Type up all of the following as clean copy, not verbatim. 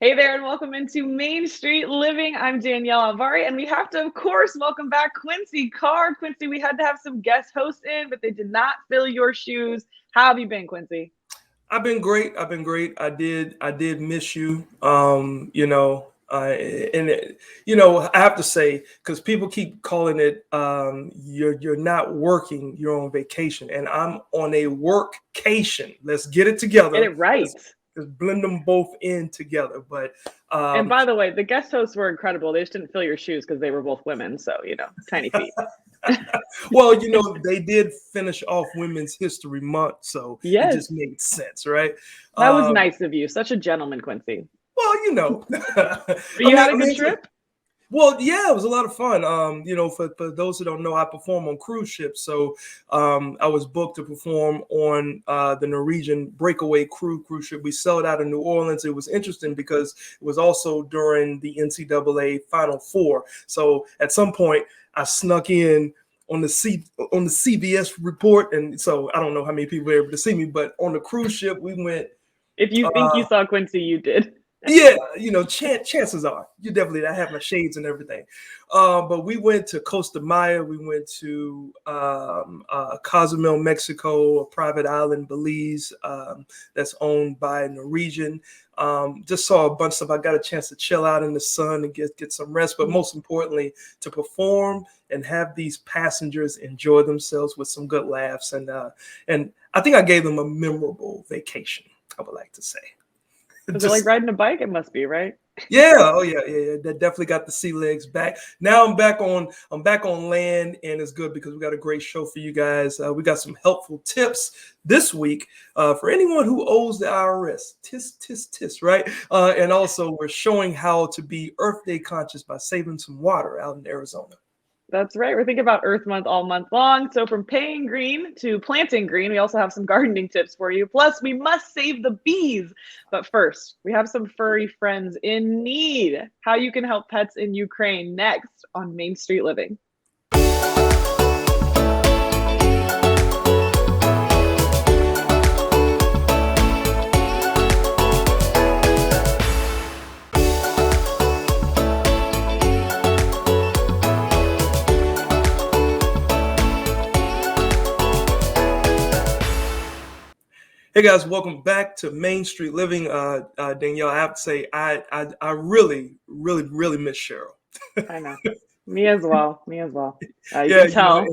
Hey there, and welcome into Main Street Living. I'm Danielle Alvari, and we have to, of course, welcome back Quincy Carr. Quincy, we had to have some guest hosts in, but they did not fill your shoes. How have you been, Quincy? I've been great. I did miss you. I have to say, because people keep calling it, you're not working, you're on vacation, and I'm on a workcation. Let's get it Get together. it right. Let's blend them both in together. But And um, by the way, the guest hosts were incredible. They just didn't fill your shoes because they were both women. So, tiny feet. well, they did finish off Women's History Month, so it Yes, just made sense, right? that was Um, nice of you. Such a gentleman, Quincy. But I you mean, had a I good mean, trip? well, yeah, it was a lot of fun. For those who don't know, I perform on cruise ships. So I was booked to perform on the Norwegian Breakaway cruise ship. We sailed out of New Orleans. It was interesting because it was also during the NCAA Final Four. So at some point, I snuck in on the CBS report, and so I don't know how many people were able to see me, but on the cruise ship we went. If you think you Uh, saw Quincy, you did. yeah, chances are you definitely. I have my shades and everything, but we went to Costa Maya. We went to Cozumel, Mexico, a private island, Belize, that's owned by Norwegian. Just saw a bunch of stuff. I got a chance to chill out in the sun and get some rest, but most importantly, to perform and have these passengers enjoy themselves with some good laughs, and I think I gave them a memorable vacation, I would like to say. Is it like Just riding a bike? It must be, right? yeah, oh yeah. That definitely got the sea legs back. Now I'm back on land, and it's good because we got a great show for you guys. We got some helpful tips this week for anyone who owes the IRS. Tis tis tis, right? And also we're showing how to be Earth Day conscious by saving some water out in Arizona. That's right. We're thinking about Earth Month all month long. So, from paying green to planting green, we also have some gardening tips for you. Plus, we must save the bees. But first, we have some furry friends in need. How you can help pets in Ukraine next on Main Street Living. Hey guys, welcome back to Main Street Living. Danielle, I have to say, I really miss Cheryl. I know. Me as well. Me as well. You Yeah, can tell.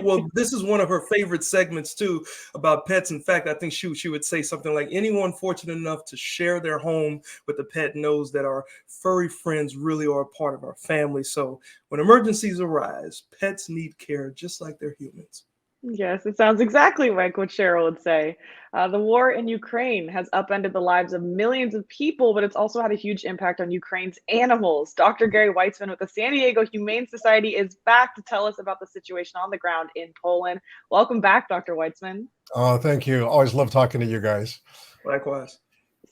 well, this is one of her favorite segments too about pets. In fact, I think she would say something like, anyone fortunate enough to share their home with a pet knows that our furry friends really are a part of our family. So when emergencies arise, pets need care just like they're humans. Yes, it sounds exactly like what Cheryl would say. The war in Ukraine has upended the lives of millions of people, but it's also had a huge impact on Ukraine's animals. Dr. Gary Weitzman with the San Diego Humane Society is back to tell us about the situation on the ground in Poland. Welcome back, Dr. Weitzman. Oh, thank you. Always love talking to you guys. Likewise.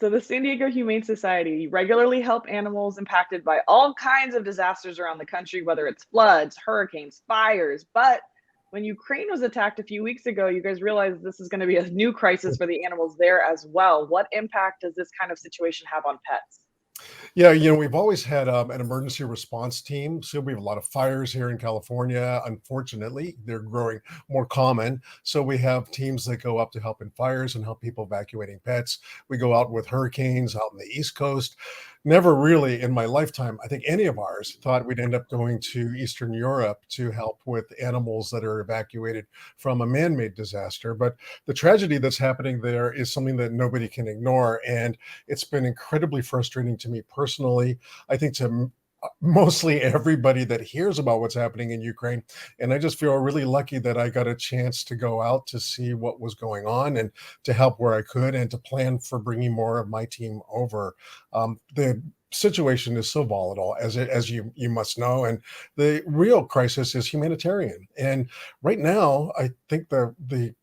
So, the San Diego Humane Society regularly help animals impacted by all kinds of disasters around the country, whether it's floods, hurricanes, fires. But when Ukraine was attacked a few weeks ago, you guys realized this is going to be a new crisis for the animals there as well. What impact does this kind of situation have on pets? Yeah, we've always had an emergency response team. So we have a lot of fires here in California. Unfortunately, they're growing more common. So we have teams that go up to help in fires and help people evacuating pets. We go out with hurricanes out on the East Coast. Never really in my lifetime, I think any of ours thought we'd end up going to Eastern Europe to help with animals that are evacuated from a man-made disaster. But the tragedy that's happening there is something that nobody can ignore. And it's been incredibly frustrating to me personally. I think to mostly everybody that hears about what's happening in Ukraine. And I just feel really lucky that I got a chance to go out to see what was going on and to help where I could and to plan for bringing more of my team over. The situation is so volatile, as you must know, and the real crisis is humanitarian. And right now, I think the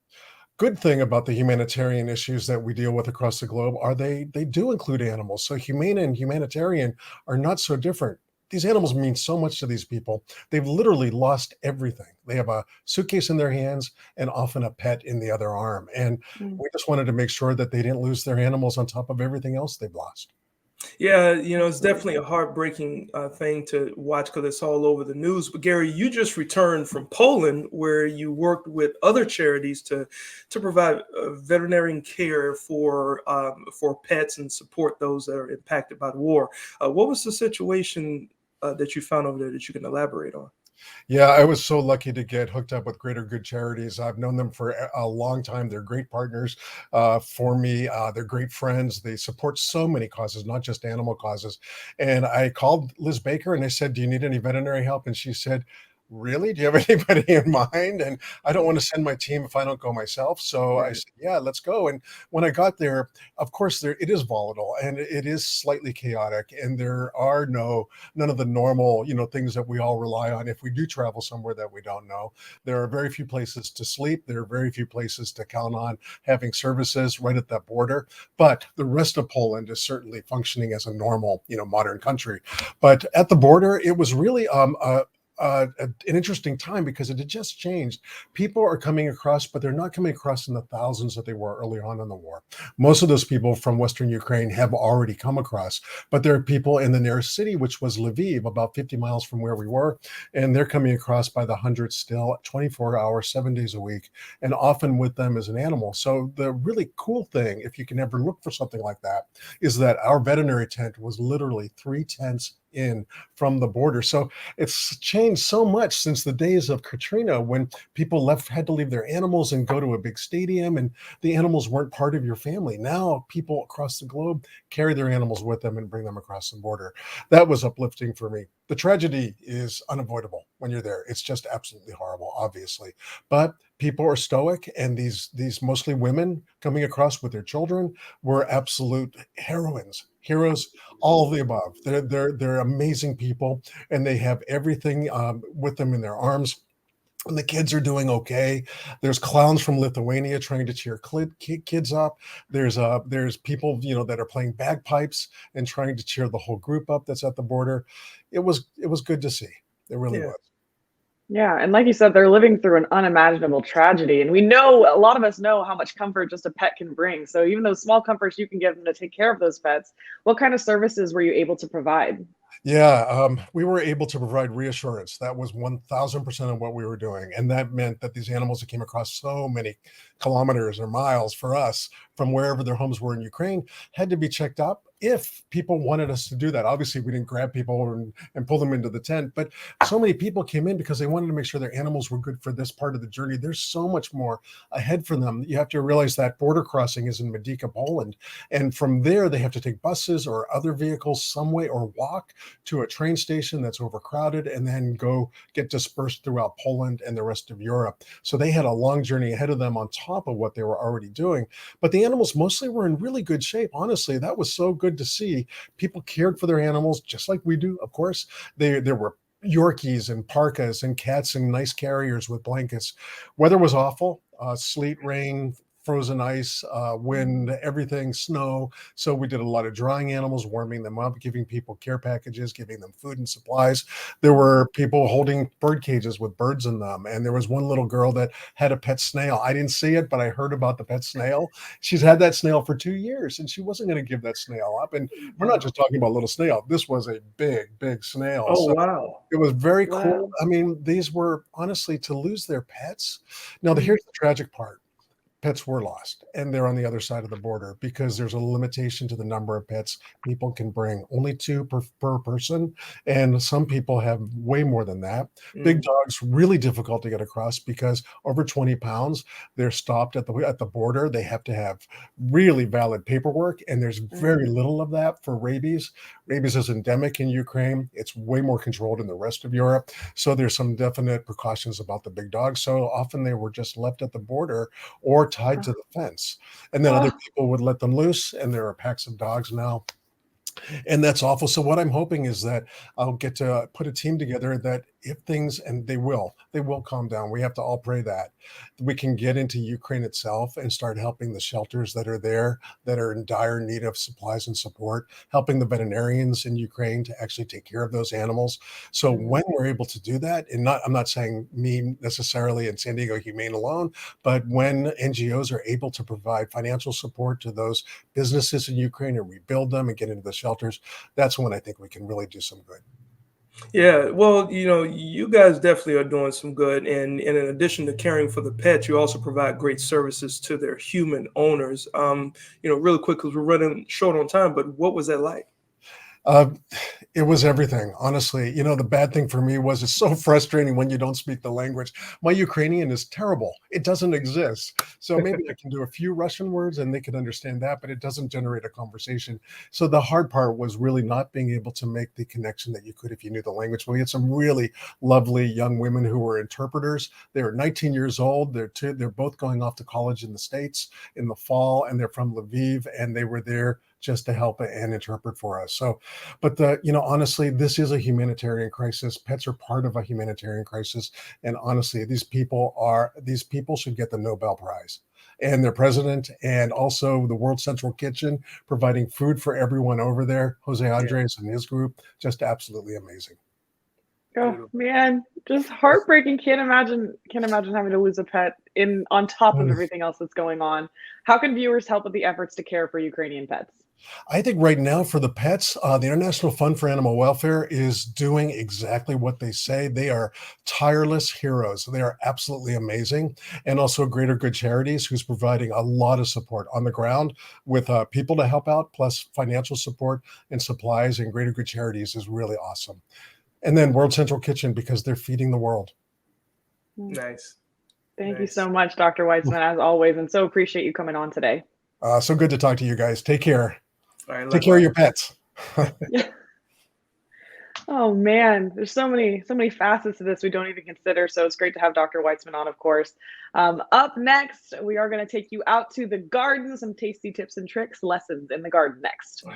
good thing about the humanitarian issues that we deal with across the globe are they do include animals. So humane and humanitarian are not so different. These animals mean so much to these people. They've literally lost everything. They have a suitcase in their hands and often a pet in the other arm. And Mm. we just wanted to make sure that they didn't lose their animals on top of everything else they've lost. Yeah, it's definitely a heartbreaking thing to watch because it's all over the news. But Gary, you just returned from Poland, where you worked with other charities to provide veterinarian care for pets and support those that are impacted by the war. What was the situation that you found over there that you can elaborate on? Yeah, I was so lucky to get hooked up with Greater Good Charities. I've known them for a long time. They're great partners for me. They're great friends. They support so many causes, not just animal causes. And I called Liz Baker and I said, "Do you need any veterinary help?" And she said, "Really? Do you have anybody in mind?" And I don't want to send my team if I don't go myself. So I Right. said, "Yeah, let's go." And when I got there, of course, there it is volatile and it is slightly chaotic, and there are none of the normal, things that we all rely on if we do travel somewhere that we don't know. There are very few places to sleep. There are very few places to count on having services right at that border. But the rest of Poland is certainly functioning as a normal, modern country. But at the border, it was really an interesting time because it had just changed. People are coming across, but they're not coming across in the thousands that they were early on in the war. Most of those people from Western Ukraine have already come across, but there are people in the nearest city, which was Lviv, about 50 miles from where we were, and they're coming across by the hundreds still, 24 hours, 7 days a week, and often with them as an animal. So the really cool thing, if you can ever look for something like that, is that our veterinary tent was literally 3 tents in from the border. So it's changed so much since the days of Katrina when people had to leave their animals and go to a big stadium and the animals weren't part of your family. Now people across the globe carry their animals with them and bring them across the border. That was uplifting for me. The tragedy is unavoidable when you're there. It's just absolutely horrible, obviously. But people are stoic, and these mostly women coming across with their children were absolute heroes, all of the above. They're amazing people, and they have everything with them in their arms. And the kids are doing okay. There's clowns from Lithuania trying to cheer kids up. There's people that are playing bagpipes and trying to cheer the whole group up that's at the border. It was good to see. It really Yeah. was. Yeah, and like you said, they're living through an unimaginable tragedy, and we know a lot of us know how much comfort just a pet can bring. So even those small comforts you can give them to take care of those pets, what kind of services were you able to provide? Yeah, we were able to provide reassurance. That was 1000% of what we were doing. And that meant that these animals that came across so many kilometers or miles for us from wherever their homes were in Ukraine had to be checked up if people wanted us to do that. Obviously, we didn't grab people and pull them into the tent, but so many people came in because they wanted to make sure their animals were good for this part of the journey. There's so much more ahead for them. You have to realize that border crossing is in Medyka, Poland. And from there, they have to take buses or other vehicles some way or walk to a train station that's overcrowded and then go get dispersed throughout Poland and the rest of Europe. So they had a long journey ahead of them on top of what they were already doing. But the animals mostly were in really good shape. Honestly, that was so good to see. People cared for their animals just like we do, of course. There were Yorkies and parkas and cats and nice carriers with blankets. Weather was awful, sleet, rain, frozen ice, wind, everything, snow. So we did a lot of drying animals, warming them up, giving people care packages, giving them food and supplies. There were people holding bird cages with birds in them. And there was one little girl that had a pet snail. I didn't see it, but I heard about the pet snail. She's had that snail for 2 years and she wasn't going to give that snail up. And we're not Wow. just talking about little snail. This was a big snail. Oh, So wow. it was very cool. Wow. I mean, these were honestly to lose their pets. Now, Mm. here's the tragic part. Pets were lost and they're on the other side of the border because there's a limitation to the number of pets people can bring, only two per person, and some people have way more than that. Big Mm. dogs really difficult to get across because over 20 pounds they're stopped at the border. They have to have really valid paperwork, and there's very Mm. little of that for rabies is endemic in Ukraine. It's way more controlled in the rest of Europe, so there's some definite precautions about the big dogs. So often they were just left at the border or tied to the fence. And then other Oh, people would let them loose, and there are packs of dogs now, and that's awful. So what I'm hoping is that I'll get to put a team together that if things, and they will calm down. We have to all pray that we can get into Ukraine itself and start helping the shelters that are there that are in dire need of supplies and support, helping the veterinarians in Ukraine to actually take care of those animals. So when we're able to do that, and I'm not saying me necessarily and San Diego Humane alone, but when NGOs are able to provide financial support to those businesses in Ukraine and rebuild them and get into the shelters, that's when I think we can really do some good. Yeah, well, you guys definitely are doing some good. And in addition to caring for the pets, you also provide great services to their human owners. Really quick, because we're running short on time, but what was that like? It was everything, honestly. The bad thing for me was it's so frustrating when you don't speak the language. My Ukrainian is terrible. It doesn't exist. So maybe I can do a few Russian words and they can understand that, but it doesn't generate a conversation. So the hard part was really not being able to make the connection that you could if you knew the language. We had some really lovely young women who were interpreters. They were 19 years old. They're both going off to college in the States in the fall, and they're from Lviv, and they were there just to help and interpret for us. So, but honestly, this is a humanitarian crisis. Pets are part of a humanitarian crisis. And honestly, these people should get the Nobel Prize. And their president, and also the World Central Kitchen, providing food for everyone over there, Jose Andres and his group, just absolutely amazing. Oh man, just heartbreaking. Can't imagine having to lose a pet on top of everything else that's going on. How can viewers help with the efforts to care for Ukrainian pets? I think right now for the pets, the International Fund for Animal Welfare is doing exactly what they say. They are tireless heroes. They are absolutely amazing. And also Greater Good Charities, who's providing a lot of support on the ground with people to help out, plus financial support and supplies. And Greater Good Charities is really awesome. And then World Central Kitchen, because they're feeding the world. Nice. Thank you so much, Dr. Weitzman, as always, and so appreciate you coming on today. So good to talk to you guys. Take care. All right, take care of your pets. Oh man, there's so many facets to this we don't even consider. So it's great to have Dr. Weitzman on, of course. Up next, we are going to take you out to the garden, some tasty tips and tricks, lessons in the garden next. Wow.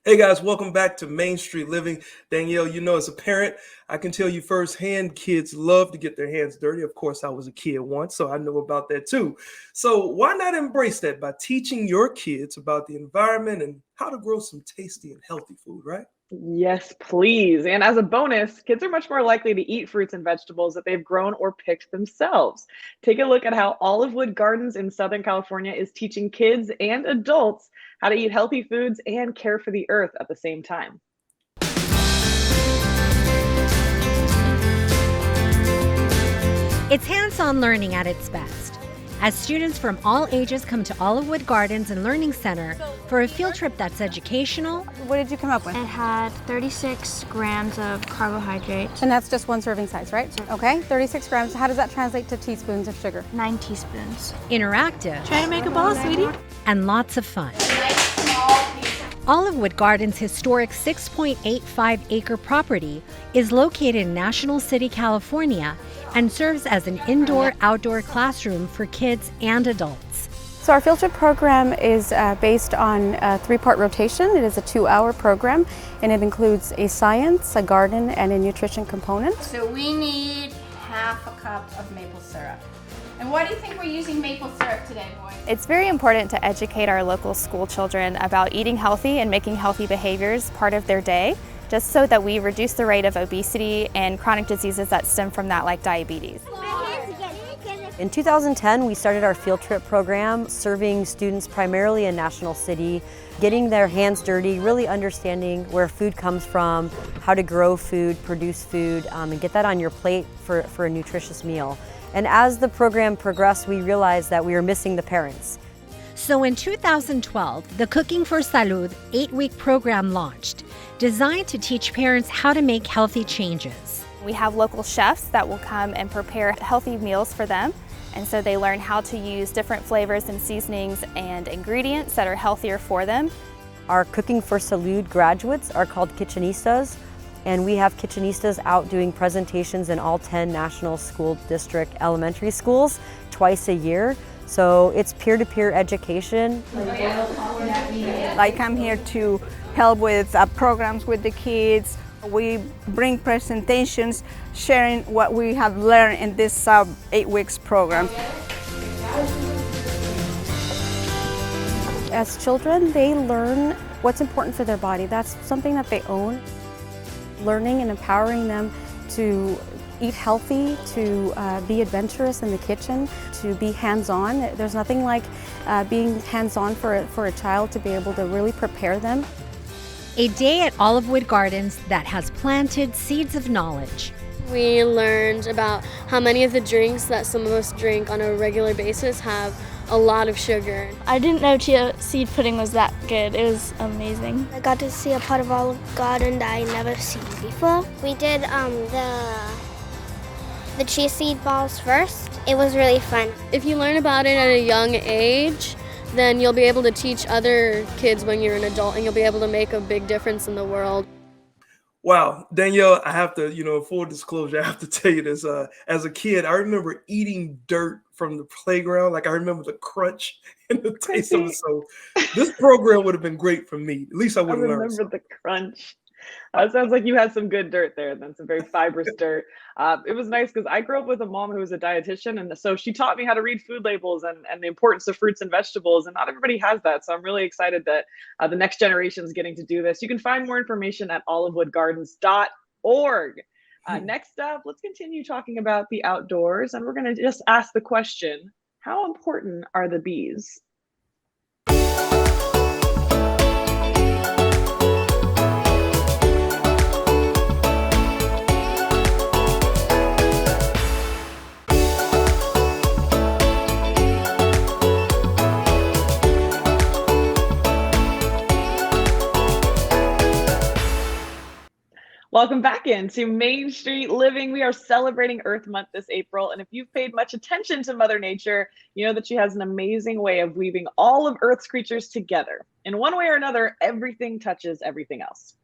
Hey guys, welcome back to Main Street Living. Danielle, as a parent, I can tell you firsthand, kids love to get their hands dirty. Of course, I was a kid once, so I know about that too. So why not embrace that by teaching your kids about the environment and how to grow some tasty and healthy food, right? Yes, please. And as a bonus, kids are much more likely to eat fruits and vegetables that they've grown or picked themselves. Take a look at how Olivewood Gardens in Southern California is teaching kids and adults how to eat healthy foods and care for the earth at the same time. It's hands-on learning at its best, as students from all ages come to Olivewood Gardens and Learning Center for a field trip that's educational. What did you come up with? It had 36 grams of carbohydrates. And that's just one serving size, right? Okay, 36 grams. How does that translate to teaspoons of sugar? 9 teaspoons. Interactive. Try to make a ball, sweetie. And lots of fun. Olivewood Gardens' historic 6.85-acre property is located in National City, California, and serves as an indoor-outdoor classroom for kids and adults. So our field trip program is based on a 3-part rotation. It is a 2-hour program, and it includes a science, a garden, and a nutrition component. So we need half a cup of maple syrup. And why do you think we're using maple syrup today, boys? It's very important to educate our local school children about eating healthy and making healthy behaviors part of their day, just so that we reduce the rate of obesity and chronic diseases that stem from that, like diabetes. In 2010, we started our field trip program, serving students primarily in National City, getting their hands dirty, really understanding where food comes from, how to grow food, produce food, and get that on your plate for a nutritious meal. And as the program progressed, we realized that we were missing the parents. So in 2012, the Cooking for Salud 8-week program launched, designed to teach parents how to make healthy changes. We have local chefs that will come and prepare healthy meals for them. And so they learn how to use different flavors and seasonings and ingredients that are healthier for them. Our Cooking for Salud graduates are called kitchenistas, and we have kitchenistas out doing presentations in all 10 national school district elementary schools twice a year. So it's peer-to-peer education. I come here to help with programs with the kids. We bring presentations, sharing what we have learned in this 8 weeks program. As children, they learn what's important for their body. That's something that they own. Learning and empowering them to eat healthy, to be adventurous in the kitchen, to be hands-on. There's nothing like being hands-on for a child to be able to really prepare them. A day at Olivewood Gardens that has planted seeds of knowledge. We learned about how many of the drinks that some of us drink on a regular basis have a lot of sugar. I didn't know chia seed pudding was that good. It was amazing. I got to see a part of Olive Garden that I never seen before. We did the chia seed balls first. It was really fun. If you learn about it at a young age, then you'll be able to teach other kids when you're an adult, and you'll be able to make a big difference in the world. Wow, Danielle, I have to, full disclosure, I have to tell you this. As a kid, I remember eating dirt from the playground. Like, I remember the crunch and the taste of it. So this program would have been great for me. At least I would have learned. I remember the crunch. It sounds like you had some good dirt there, then some very fibrous dirt. It was nice because I grew up with a mom who was a dietitian, and so she taught me how to read food labels and the importance of fruits and vegetables, and not everybody has that. So I'm really excited that the next generation is getting to do this. You can find more information at olivewoodgardens.org. Next up, let's continue talking about the outdoors, and we're going to just ask the question, how important are the bees? Welcome back into Main Street Living. We are celebrating Earth Month this April, and if you've paid much attention to Mother Nature, you know that she has an amazing way of weaving all of Earth's creatures together. In one way or another, everything touches everything else.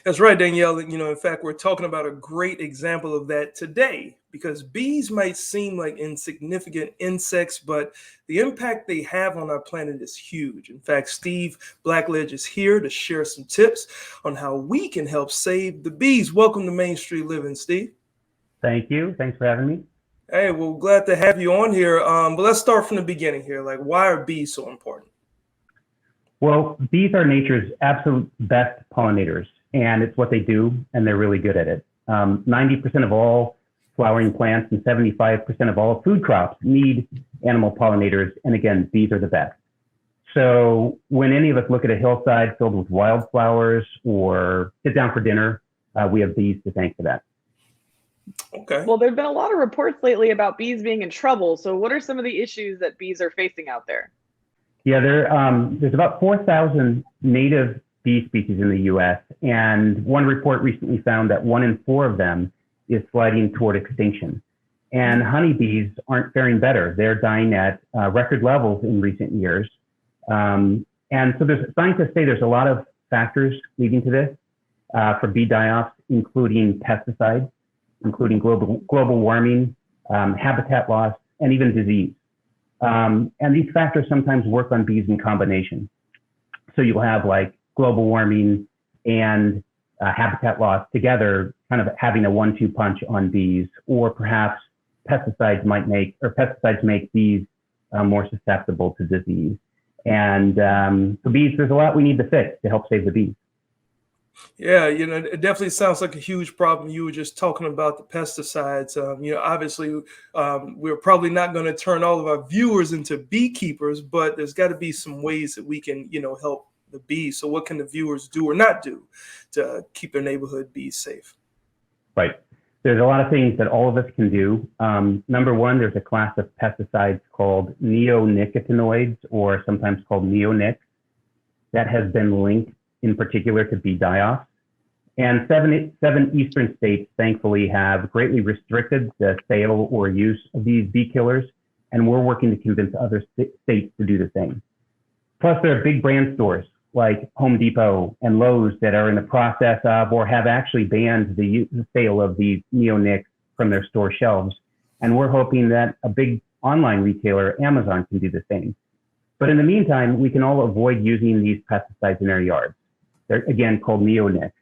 That's right, Danielle. In fact, we're talking about a great example of that today, because bees might seem like insignificant insects, but the impact they have on our planet is huge. In fact, Steve Blackledge is here to share some tips on how we can help save the bees. Welcome to Main Street Living, Steve. Thank you. Thanks for having me. Hey, well, glad to have you on here. But let's start from the beginning here. Like, why are bees so important? Well, bees are nature's absolute best pollinators, and it's what they do, and they're really good at it. 90% of all flowering plants and 75% of all food crops need animal pollinators, and again, bees are the best. So when any of us look at a hillside filled with wildflowers or sit down for dinner, we have bees to thank for that. Okay. Well, there have been a lot of reports lately about bees being in trouble. So what are some of the issues that bees are facing out there? Yeah, there's about 4,000 native bee species in the U.S., and one report recently found that 1 in 4 of them is sliding toward extinction. And honeybees aren't faring better. They're dying at record levels in recent years. And so scientists say there's a lot of factors leading to this for bee die-offs, including pesticides, including global warming, habitat loss, and even disease. And these factors sometimes work on bees in combination. So you'll have like global warming and habitat loss together, kind of having a 1-2 punch on bees, or perhaps pesticides make bees more susceptible to disease. And for bees, there's a lot we need to fix to help save the bees. Yeah, it definitely sounds like a huge problem. You were just talking about the pesticides. Obviously, we're probably not going to turn all of our viewers into beekeepers, but there's got to be some ways that we can, help the bees. So what can the viewers do or not do to keep their neighborhood bees safe? Right. There's a lot of things that all of us can do. Number one, there's a class of pesticides called neonicotinoids, or sometimes called neonics, that has been linked in particular to bee die-offs. And seven eastern states, thankfully, have greatly restricted the sale or use of these bee killers, and we're working to convince other states to do the same. Plus, there are big brand stores like Home Depot and Lowe's that are in the process of or have actually banned the sale of the neonics from their store shelves. And we're hoping that a big online retailer, Amazon, can do the same. But in the meantime, we can all avoid using these pesticides in our yards. They're, again, called neonics.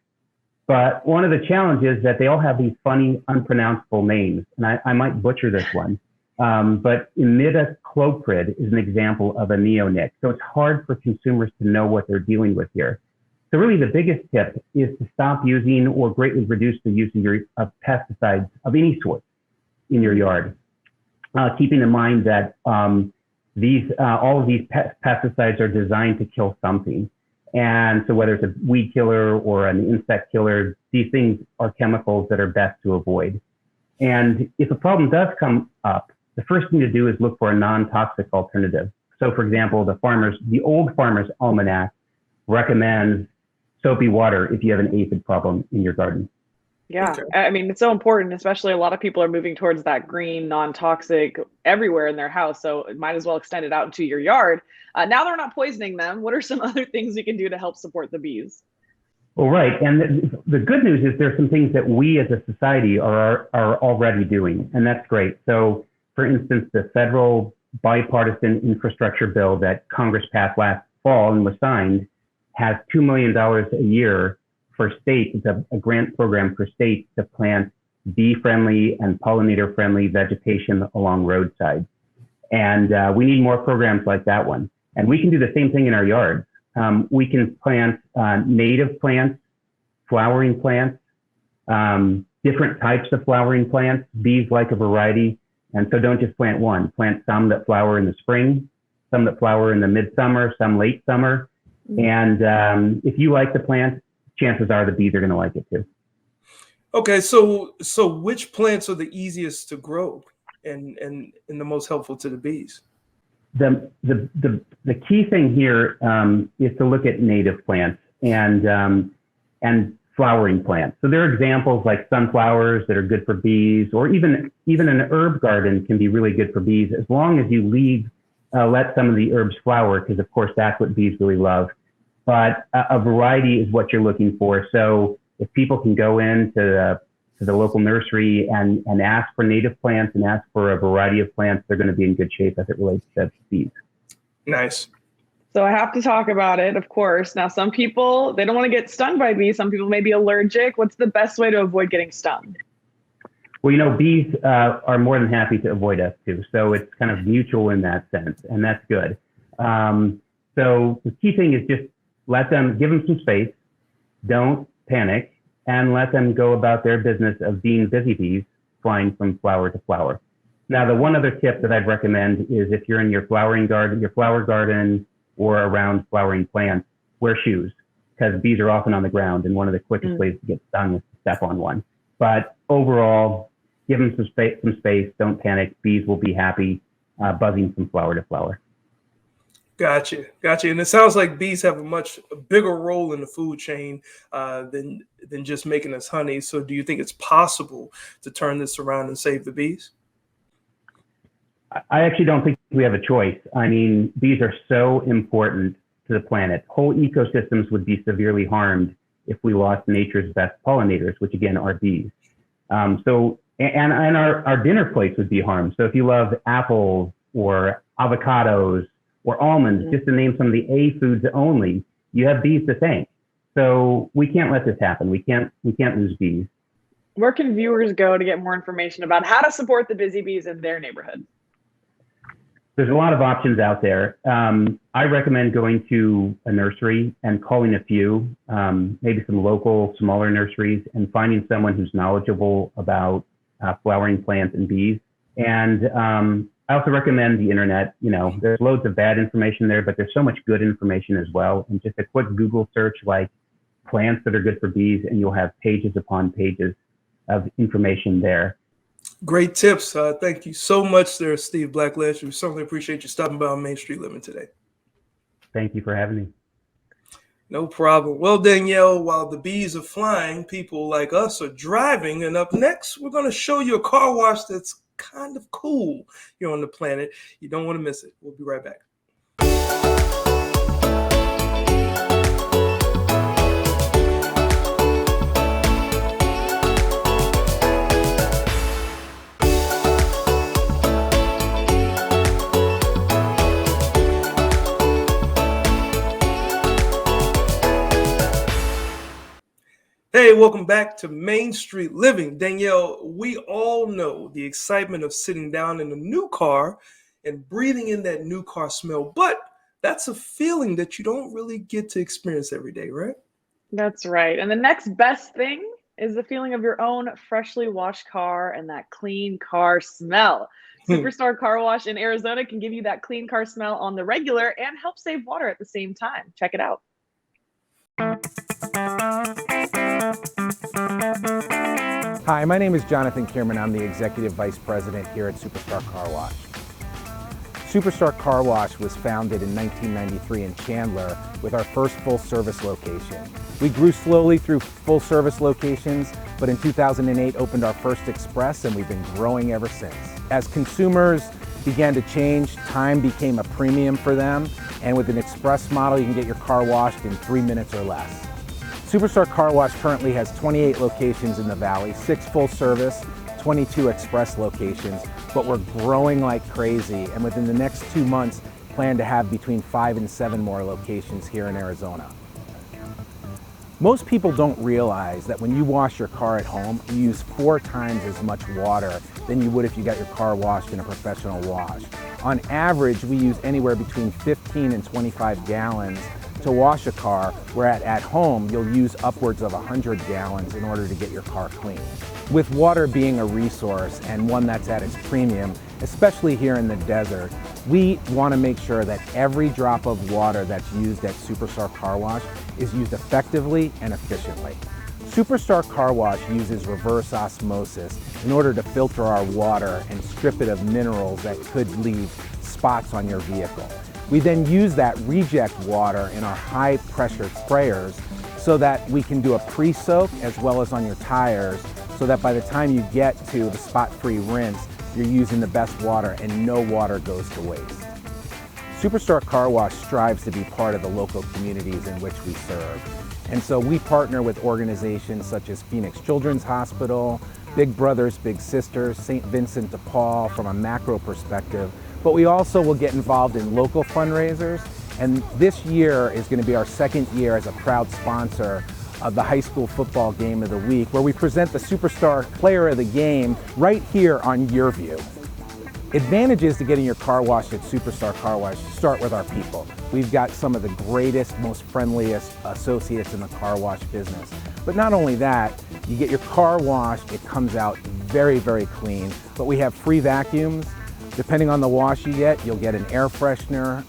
But one of the challenges is that they all have these funny, unpronounceable names. And I might butcher this one. But imidacloprid is an example of a neonic. So it's hard for consumers to know what they're dealing with here. So really the biggest tip is to stop using or greatly reduce the use of pesticides of any sort in your yard. Keeping in mind that all of these pesticides are designed to kill something. And so whether it's a weed killer or an insect killer, these things are chemicals that are best to avoid. And if a problem does come up, the first thing to do is look for a non-toxic alternative. So for example, the Old Farmer's Almanac recommends soapy water if you have an aphid problem in your garden. Yeah, Okay. I mean, it's so important, especially a lot of people are moving towards that green, non-toxic everywhere in their house. So it might as well extend it out into your yard. Now they're not poisoning them. What are some other things we can do to help support the bees? Well, right. And the good news is there's some things that we as a society are already doing, and that's great. So for instance, the federal bipartisan infrastructure bill that Congress passed last fall and was signed has $2 million a year for states. It's a grant program for states to plant bee-friendly and pollinator-friendly vegetation along roadsides. And we need more programs like that one. And we can do the same thing in our yards. We can plant native plants, flowering plants, different types of flowering plants. Bees like a variety. And so don't just plant one. Plant some that flower in the spring, some that flower in the midsummer, some late summer. And if you like the plant, chances are the bees are going to like it too. Okay, so which plants are the easiest to grow and the most helpful to the bees? The key thing here is to look at native plants and flowering plants. So there are examples like sunflowers that are good for bees, or even an herb garden can be really good for bees as long as you let some of the herbs flower, because of course that's what bees really love. But a variety is what you're looking for. So if people can go into the local nursery and ask for native plants and ask for a variety of plants, they're going to be in good shape as it relates to bees. Nice. So I have to talk about it, of course. Now, some people, they don't want to get stung by bees. Some people may be allergic. What's the best way to avoid getting stung? Well, bees are more than happy to avoid us too. So it's kind of mutual in that sense, and that's good. So the key thing is just give them some space, don't panic, and let them go about their business of being busy bees, flying from flower to flower. Now, the one other tip that I'd recommend is if you're in your flower garden, or around flowering plants, wear shoes, because bees are often on the ground, and one of the quickest ways to get stung is to step on one. But overall, give them some space, don't panic. Bees will be happy buzzing from flower to flower. Gotcha. And it sounds like bees have a much bigger role in the food chain than just making us honey. So do you think it's possible to turn this around and save the bees? I actually don't think we have a choice. I mean, bees are so important to the planet. Whole ecosystems would be severely harmed if we lost nature's best pollinators, which again are bees. And our dinner plates would be harmed. So if you love apples or avocados or almonds, just to name some of the A foods only, you have bees to thank. So we can't let this happen. We can't lose bees. Where can viewers go to get more information about how to support the busy bees in their neighborhood? There's a lot of options out there. I recommend going to a nursery and calling a few, maybe some local, smaller nurseries, and finding someone who's knowledgeable about flowering plants and bees. And I also recommend the internet. There's loads of bad information there, but there's so much good information as well. And just a quick Google search like plants that are good for bees, and you'll have pages upon pages of information there. Great tips. Thank you so much there, Steve Blackledge. We certainly appreciate you stopping by on Main Street Living today. Thank you for having me. No problem. Well, Danielle, while the bees are flying, people like us are driving. And up next, we're going to show you a car wash that's kind of cool here on the planet. You don't want to miss it. We'll be right back. Hey, welcome back to Main Street Living. Danielle, we all know the excitement of sitting down in a new car and breathing in that new car smell, but that's a feeling that you don't really get to experience every day, right? That's right. And the next best thing is the feeling of your own freshly washed car and that clean car smell. Superstar Car Wash in Arizona can give you that clean car smell on the regular and help save water at the same time. Check it out. Hi, my name is Jonathan Kierman. I'm the Executive Vice President here at Superstar Car Wash. Superstar Car Wash was founded in 1993 in Chandler with our first full-service location. We grew slowly through full-service locations, but in 2008 opened our first express, and we've been growing ever since. As consumers began to change, time became a premium for them, and with an express model, you can get your car washed in 3 minutes or less. Superstar Car Wash currently has 28 locations in the Valley, 6 full-service, 22 express locations, but we're growing like crazy, and within the next 2 months, plan to have between 5 and 7 more locations here in Arizona. Most people don't realize that when you wash your car at home, you use 4 times as much water than you would if you got your car washed in a professional wash. On average, we use anywhere between 15 and 25 gallons to wash a car, where at home, you'll use upwards of 100 gallons in order to get your car clean. With water being a resource and one that's at its premium, especially here in the desert, we want to make sure that every drop of water that's used at Superstar Car Wash is used effectively and efficiently. Superstar Car Wash uses reverse osmosis in order to filter our water and strip it of minerals that could leave spots on your vehicle. We then use that reject water in our high pressure sprayers so that we can do a pre-soak as well as on your tires, so that by the time you get to the spot-free rinse, you're using the best water and no water goes to waste. Superstar Car Wash strives to be part of the local communities in which we serve. And so we partner with organizations such as Phoenix Children's Hospital, Big Brothers Big Sisters, St. Vincent de Paul from a macro perspective, but we also will get involved in local fundraisers. And this year is going to be our second year as a proud sponsor of the high school football game of the week, where we present the Superstar Player of the Game right here on your view. Advantages to getting your car washed at Superstar Car Wash start with our people. We've got some of the greatest, most friendliest associates in the car wash business. But not only that, you get your car washed, it comes out very, very clean. But we have free vacuums. Depending on the wash you get, you'll get an air freshener,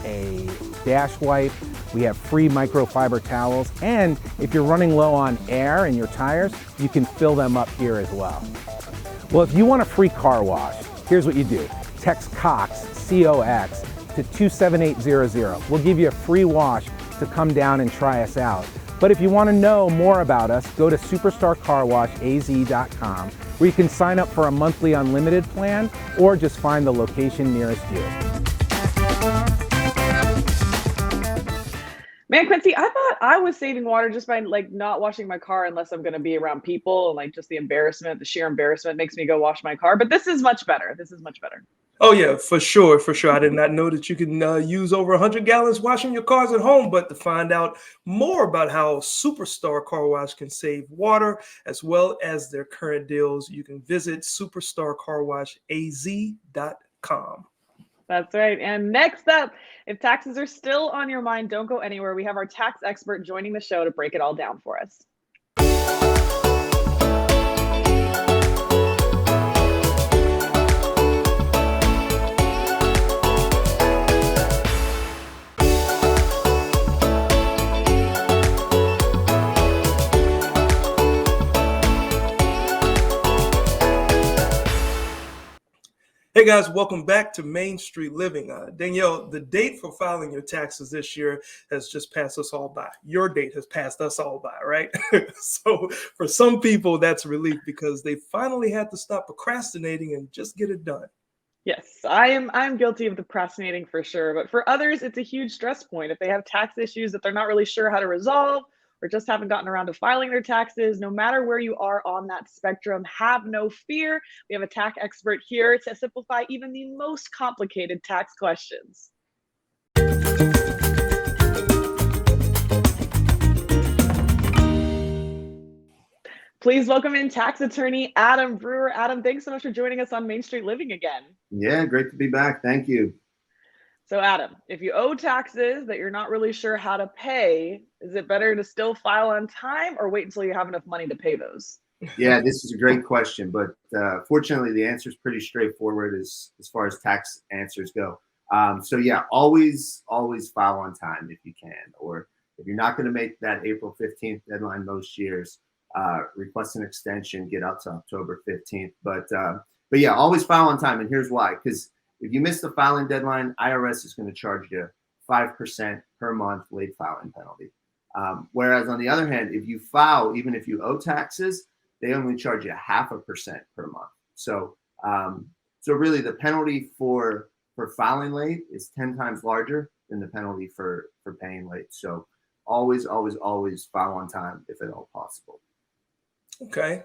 a dash wipe. We have free microfiber towels. And if you're running low on air in your tires, you can fill them up here as well. Well, if you want a free car wash, here's what you do. Text COX, C-O-X, to 27800. We'll give you a free wash to come down and try us out. But if you want to know more about us, go to superstarcarwashaz.com, where you can sign up for a monthly unlimited plan or just find the location nearest you. Man, Quincy, I thought I was saving water just by not washing my car unless I'm going to be around people, and just the embarrassment, the sheer embarrassment makes me go wash my car. But this is much better. This is much better. Oh yeah, for sure, for sure. I did not know that you can use over 100 gallons washing your cars at home. But to find out more about how Superstar Car Wash can save water as well as their current deals, you can visit superstarcarwashaz.com. That's right. And next up, if taxes are still on your mind, don't go anywhere. We have our tax expert joining the show to break it all down for us. Hey guys, welcome back to Main Street Living. Danielle, the date for filing your taxes this year has just passed us all by. Your date has passed us all by, right? So for some people, that's relief because they finally had to stop procrastinating and just get it done. Yes, I'm guilty of the procrastinating for sure. But for others, it's a huge stress point. If they have tax issues that they're not really sure how to resolve, or just haven't gotten around to filing their taxes, no matter where you are on that spectrum, have no fear. We have a tax expert here to simplify even the most complicated tax questions. Please welcome in tax attorney Adam Brewer. Adam, thanks so much for joining us on Main Street Living again. Yeah, great to be back. Thank you. So Adam, if you owe taxes that you're not really sure how to pay, is it better to still file on time or wait until you have enough money to pay those? Yeah, this is a great question, but fortunately the answer is pretty straightforward as far as tax answers go. So yeah, always file on time if you can, or if you're not going to make that April 15th deadline most years, request an extension, get out to October 15th. But yeah, always file on time, and here's why. Because if you miss the filing deadline, IRS is going to charge you 5% per month late filing penalty. Whereas on the other hand, if you file, even if you owe taxes, they only charge you 0.5% per month. So really the penalty for filing late is 10 times larger than the penalty for paying late. So always file on time if at all possible. Okay.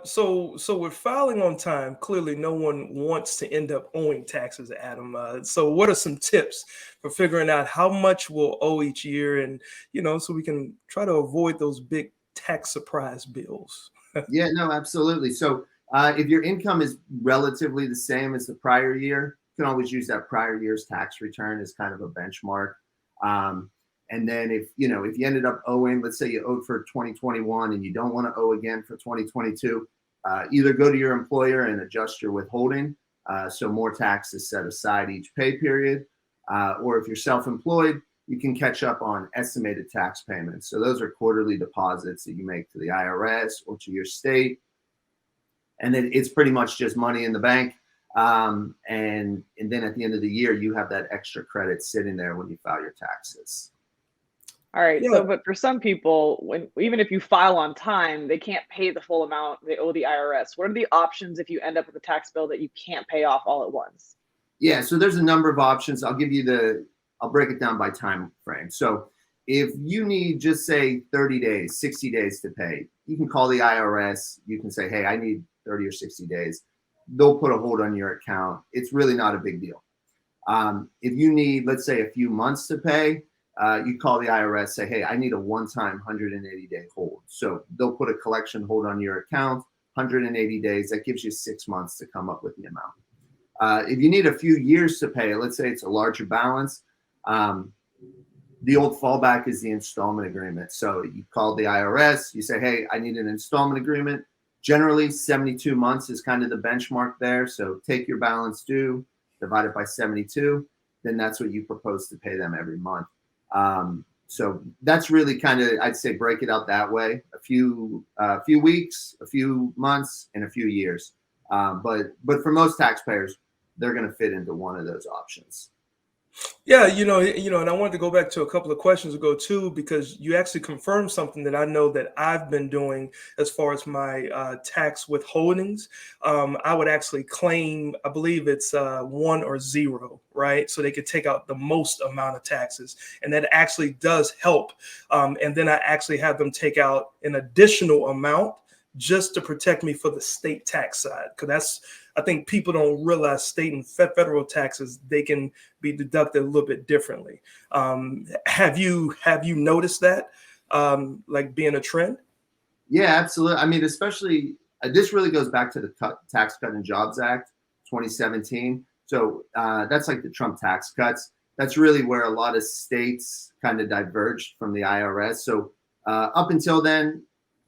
So with filing on time, clearly no one wants to end up owing taxes, Adam. So what are some tips for figuring out how much we'll owe each year, and so we can try to avoid those big tax surprise bills? Yeah, no, absolutely. So if your income is relatively the same as the prior year, you can always use that prior year's tax return as kind of a benchmark. And then if you ended up owing, let's say you owed for 2021 and you don't want to owe again for 2022, either go to your employer and adjust your withholding, so more tax is set aside each pay period, or if you're self-employed, you can catch up on estimated tax payments. So those are quarterly deposits that you make to the IRS or to your state. And then it's pretty much just money in the bank. And then at the end of the year, you have that extra credit sitting there when you file your taxes. All right. Yeah. So, but for some people, even if you file on time, they can't pay the full amount they owe the IRS. What are the options if you end up with a tax bill that you can't pay off all at once? Yeah. So there's a number of options. I'll break it down by time frame. So if you need just say 30 days, 60 days to pay, you can call the IRS. You can say, hey, I need 30 or 60 days. They'll put a hold on your account. It's really not a big deal. If you need, let's say, a few months to pay, you call the IRS, say, hey, I need a one-time 180-day hold. So they'll put a collection hold on your account, 180 days. That gives you 6 months to come up with the amount. If you need a few years to pay, let's say it's a larger balance, the old fallback is the installment agreement. So you call the IRS, you say, hey, I need an installment agreement. Generally, 72 months is kind of the benchmark there. So take your balance due, divide it by 72, then that's what you propose to pay them every month. So that's really kind of, I'd say, break it out that way: a few weeks, a few months, and a few years. But for most taxpayers, they're going to fit into one of those options. Yeah, and I wanted to go back to a couple of questions ago too, because you actually confirmed something that I know that I've been doing as far as my tax withholdings. I would actually claim, I believe it's 1 or 0, right? So they could take out the most amount of taxes, and that actually does help. And then I actually have them take out an additional amount just to protect me for the state tax side, because I think people don't realize state and federal taxes, they can be deducted a little bit differently. Have you noticed that, like being a trend? Yeah, absolutely. I mean, especially this really goes back to the Tax Cut and Jobs Act 2017. So that's like the Trump tax cuts. That's really where a lot of states kind of diverged from the IRS. So up until then,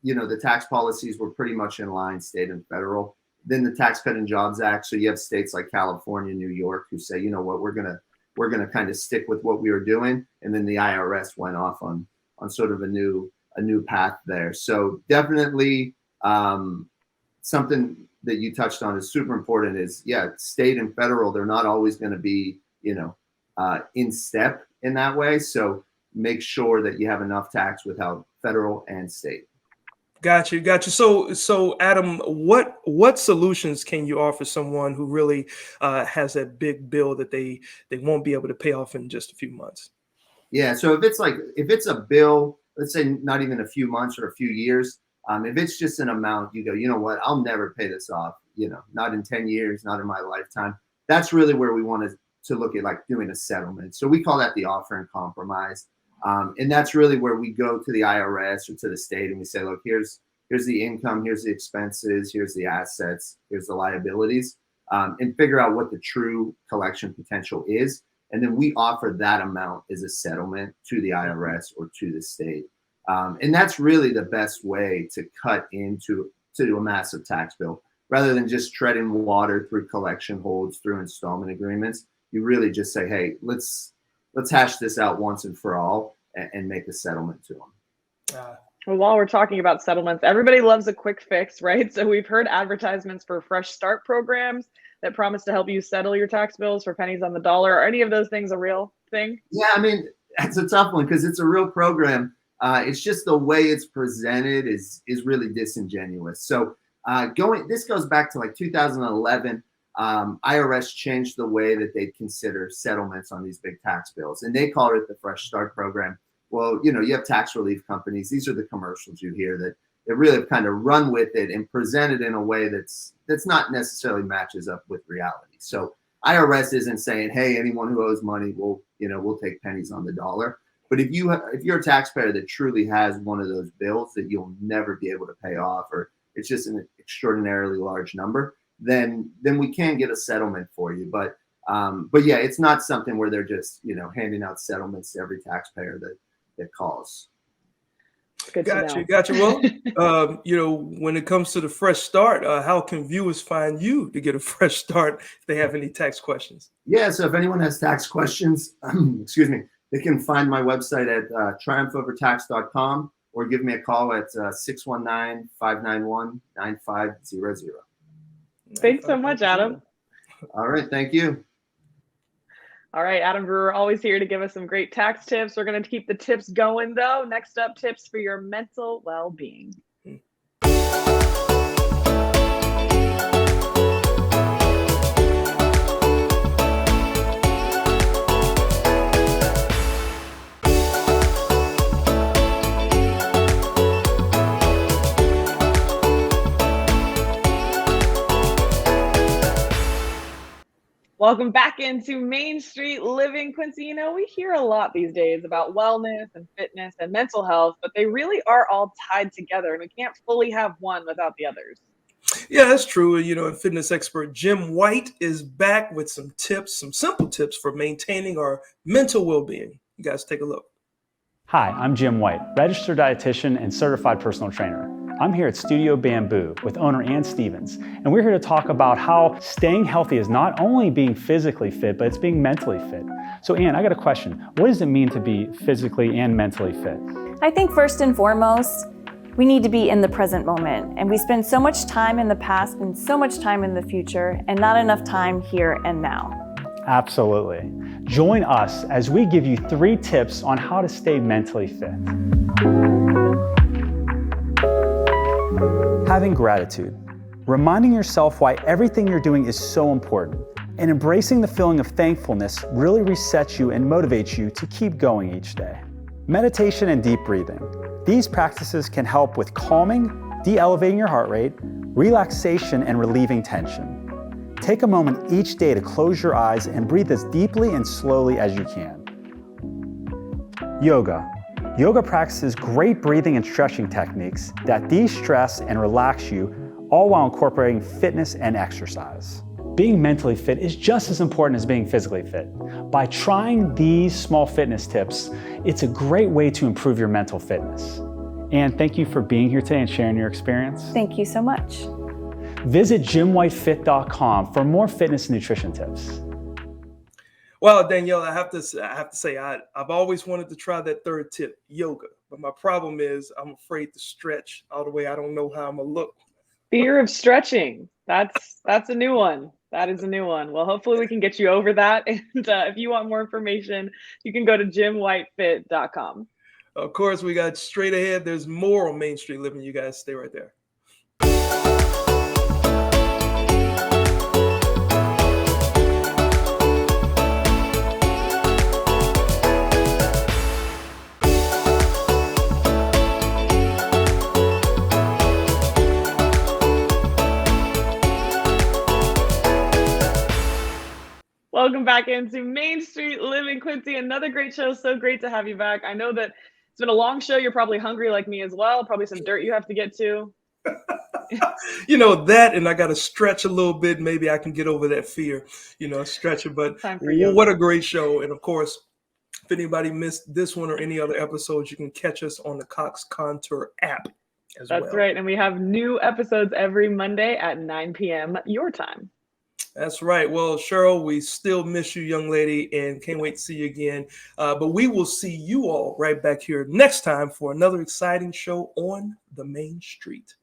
the tax policies were pretty much in line, state and federal. Then the Tax Cut and Jobs Act. So you have states like California, New York, who say, you know what, we're gonna kind of stick with what we were doing. And then the IRS went off on sort of a new path there. So definitely something that you touched on is super important. Is state and federal, they're not always going to be in step in that way. So make sure that you have enough tax without federal and state. Got you. So Adam, what solutions can you offer someone who really has that big bill that they won't be able to pay off in just a few months? Yeah. So if it's a bill, let's say not even a few months or a few years, if it's just an amount, you go, you know what, I'll never pay this off. Not in 10 years, not in my lifetime. That's really where we want to look at, like doing a settlement. So we call that the offer and compromise. And that's really where we go to the IRS or to the state and we say, look, here's here's the income, here's the expenses, here's the assets, here's the liabilities, and figure out what the true collection potential is. And then we offer that amount as a settlement to the IRS or to the state. And that's really the best way to cut into a massive tax bill. Rather than just treading water through collection holds, through installment agreements, you really just say, hey, let's hash this out once and for all and make a settlement to them. Well, while we're talking about settlements, everybody loves a quick fix, right? So we've heard advertisements for Fresh Start programs that promise to help you settle your tax bills for pennies on the dollar. Are any of those things a real thing? Yeah, I mean, that's a tough one because it's a real program. It's just the way it's presented is really disingenuous. So this goes back to like 2011. IRS changed the way that they consider settlements on these big tax bills, and they call it the Fresh Start program. Well, you have tax relief companies. These are the commercials you hear that really have kind of run with it and presented in a way that's not necessarily matches up with reality. So IRS isn't saying, hey, anyone who owes money, we'll take pennies on the dollar. But if you're a taxpayer that truly has one of those bills that you'll never be able to pay off, or it's just an extraordinarily large number, then we can get a settlement for you. But yeah, it's not something where they're just handing out settlements to every taxpayer that calls. Gotcha. Well, when it comes to the Fresh Start, how can viewers find you to get a fresh start if they have any tax questions? Yeah, so if anyone has tax questions, excuse me, they can find my website at triumphovertax.com or give me a call at 619-591-9500. Thanks so much, Adam. All right, thank you. All right, Adam Brewer, always here to give us some great tax tips. We're going to keep the tips going, though. Next up, tips for your mental well-being. Welcome back into Main Street Living. Quincy, we hear a lot these days about wellness and fitness and mental health, but they really are all tied together, and we can't fully have one without the others. Yeah, that's true. And fitness expert Jim White is back with some simple tips for maintaining our mental well-being. You guys take a look. Hi, I'm Jim White, registered dietitian and certified personal trainer. I'm here at Studio Bamboo with owner Ann Stevens, and we're here to talk about how staying healthy is not only being physically fit, but it's being mentally fit. So Ann, I got a question. What does it mean to be physically and mentally fit? I think first and foremost, we need to be in the present moment, and we spend so much time in the past and so much time in the future, and not enough time here and now. Absolutely. Join us as we give you 3 tips on how to stay mentally fit. Having gratitude. Reminding yourself why everything you're doing is so important. And embracing the feeling of thankfulness really resets you and motivates you to keep going each day. Meditation and deep breathing. These practices can help with calming, de-elevating your heart rate, relaxation, and relieving tension. Take a moment each day to close your eyes and breathe as deeply and slowly as you can. Yoga. Yoga practices great breathing and stretching techniques that de-stress and relax you, all while incorporating fitness and exercise. Being mentally fit is just as important as being physically fit. By trying these small fitness tips, it's a great way to improve your mental fitness. And thank you for being here today and sharing your experience. Thank you so much. Visit jimwhitefit.com for more fitness and nutrition tips. Well, Danielle, I have to say, I've always wanted to try that third tip, yoga. But my problem is I'm afraid to stretch all the way. I don't know how I'm going to look. Fear of stretching. That's a new one. That is a new one. Well, hopefully we can get you over that. And if you want more information, you can go to jimwhitefit.com. Of course, we got straight ahead. There's more on Main Street Living. You guys stay right there. Welcome back into Main Street Living, Quincy. Another great show. So great to have you back. I know that it's been a long show. You're probably hungry like me as well. Probably some dirt you have to get to. You know, that, and I got to stretch a little bit. Maybe I can get over that fear, you know, stretch it. But Time for yoga. what a great show. And of course, if anybody missed this one or any other episodes, you can catch us on the Cox Contour app as well. That's right. And we have new episodes every Monday at 9 p.m. your time. That's right. Well, Cheryl, we still miss you, young lady, and can't wait to see you again. But we will see you all right back here next time for another exciting show on the Main Street.